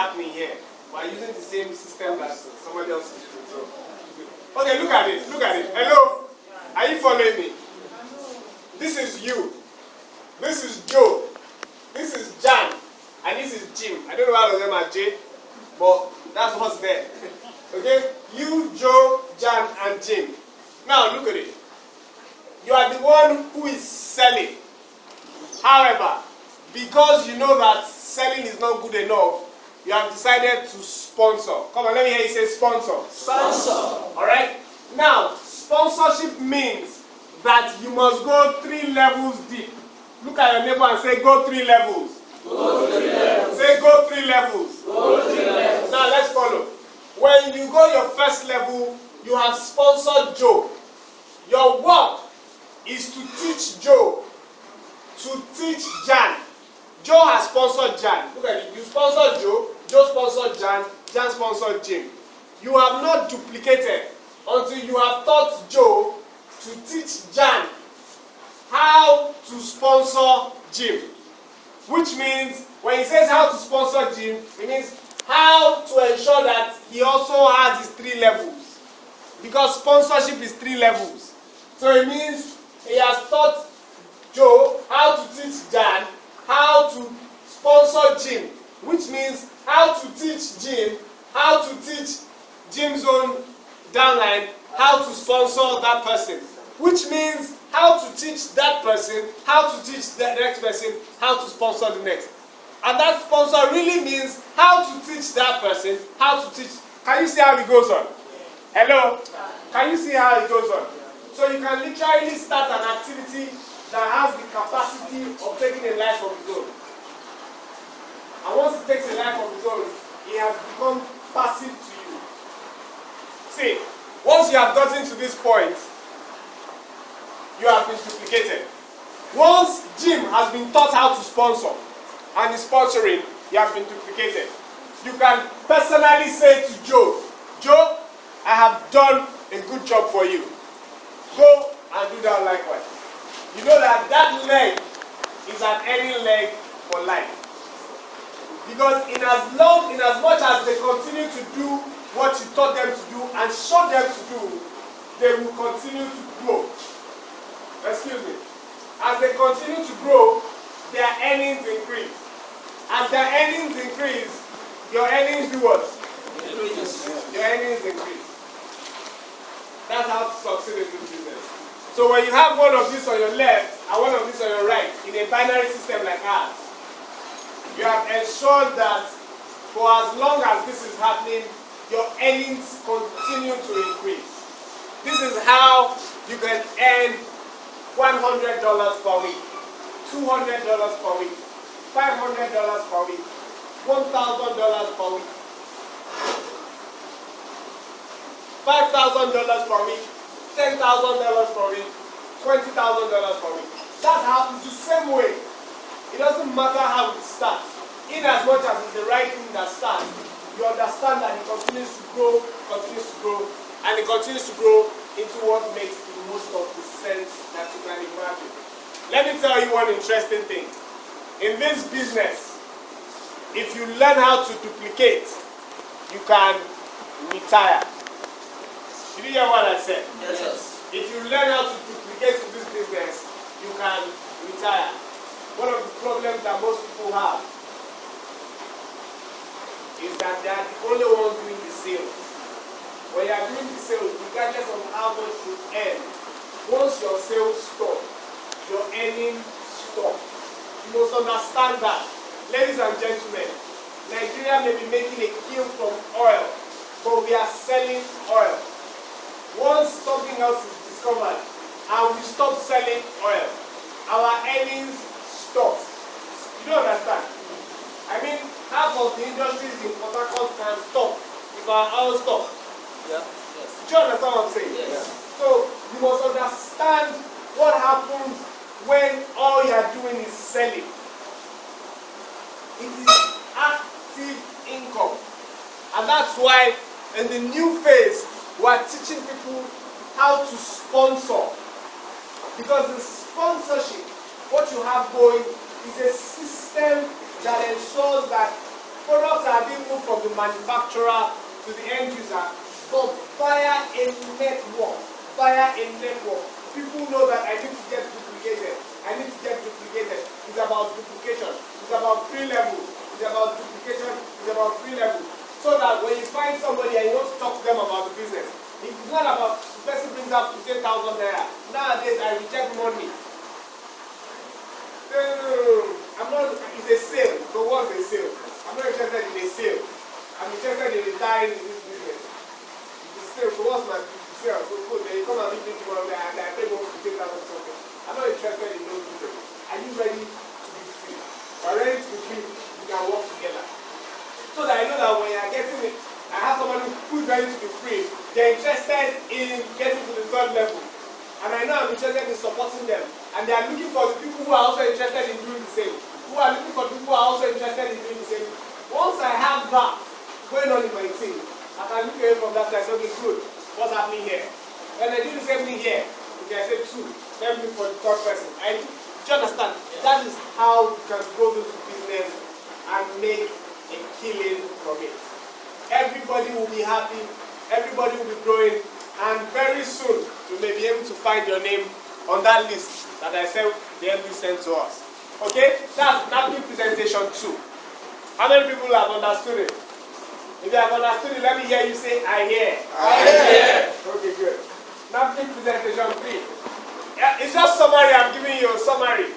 happening here. We're using the same system that somebody else is using. So, okay, look at it. Look at it. Hello? Are you following me? This is you. This is Joe. This is Jan. And this is Jim. I don't know how of them are J, but that's what's there. Okay? You, Joe, Jan, and Jim. Now look at it. You are the one who is selling. However, because you know that selling is not good enough, you have decided to sponsor. Come on, let me hear you say sponsor. Sponsor. Alright? Now, sponsorship means that you must go 3 levels deep. Look at your neighbor and say, go 3 levels. Go 3 levels. Say, go 3 levels. Go 3 levels. Now, let's follow. When you go your first level, you have sponsored Joe. Your work is to teach Joe, to teach Jan. Joe has sponsored Jan. Look at it. You sponsored Joe, Joe sponsored Jan, Jan sponsored Jim. You have not duplicated until you have taught Joe to teach Jan how to sponsor Jim. Which means, when he says how to sponsor Jim, it means how to ensure that he also has his 3 levels. Because sponsorship is 3 levels. So it means he has taught Joe how to teach Jan how to sponsor Jim. Which means how to teach Jim how to teach Jim's own downline how to sponsor that person. Which means how to teach that person how to teach the next person how to sponsor the next. And that sponsor really means how to teach that person how to teach. Can you see how it goes on? Hello? Can you see how it goes on? So you can literally start an activity that has the capacity of taking a life of its own. And once it takes a life of its own, it has become passive to you. See, once you have gotten to this point, you have been duplicated. Once Jim has been taught how to sponsor and is sponsoring, you have been duplicated. You can personally say to Joe, Joe, I have done a good job for you. Go and do that likewise. You know that that leg is an earning leg for life. Because in as much as they continue to do what you taught them to do and showed them to do, they will continue to grow. Excuse me. As they continue to grow, their earnings increase. As their earnings increase, your earnings do what? Your earnings increase. That's how to succeed in this business. So when you have one of these on your left and one of these on your right in a binary system like ours, you have ensured that for as long as this is happening, your earnings continue to increase. This is how you can earn $100 per week, $200 per week, $500 per week, $1,000 per week, $5,000 per week, $10,000 per week, $20,000 per week. That's how it's the same way. It doesn't matter how it starts. In as much as it's the right thing that starts, you understand that it continues to grow, and it continues to grow into what makes the most of the sense that you can imagine. Let me tell you one interesting thing. In this business, if you learn how to duplicate, you can retire. Did you hear what I said? Yes. If you learn how to duplicate in this business, you can retire. One of the problems that most people have is that they are the only ones doing the sales. When you are doing the sales, regardless of how much you earn, once your sales stop, your earnings stop. You must understand that. Ladies and gentlemen, Nigeria may be making a kill from oil, but we are selling oil. Once something else is discovered and we stop selling oil, our earnings stop. You don't understand? I mean, half of the industries in Port Harcourt can stop if our oil stop. Yeah. Yes. Do you understand what I'm saying? Yes. So you must understand what happens when all you are doing is selling. It is active income. And that's why in the new phase, we are teaching people how to sponsor. Because the sponsorship, what you have going, is a system that ensures that Products are being moved from the manufacturer to the end user, but via a network. Via a network. People know that I need to get duplicated. I need to get duplicated. It's about duplication. It's about free level. It's about duplication. It's about free level. So that when you find somebody and you want to talk to them about the business, it's not about the person brings up 15,000 naira. Nowadays I reject money. No. I'm not. It's a sale. So what's a sale? I'm not interested in a sale. I'm interested in retiring in this business. It's a sale. So what's my sale? So good. Then you come and meet me tomorrow and I pay more 15,000 something. I'm not interested in those business. Are you ready to be free? If you're ready to be free, we can work together. So that I know that when you're getting it, I have somebody who's ready to be free. They're interested in getting to the third level. And I know I'm interested in supporting them. And they are looking for the people who are also interested in doing the same. Who are looking for people who are also interested in doing the same. Once I have that going on in my team, I can look at it from that side and say, okay, good. What's happening here? When I do the same thing here, okay, I say two. Let me look for the third person. Do you understand? Yeah. That is how you can grow this business and make a killing from it. Everybody will be happy. Everybody will be growing. And very soon, you may be able to find your name on that list that I said the MD sent to us. Okay? That's napkin presentation 2. How many people have understood it? If you have understood it, let me hear you say, I hear. I hear. Okay, good. Napkin presentation 3. Yeah, it's just summary. I'm giving you a summary.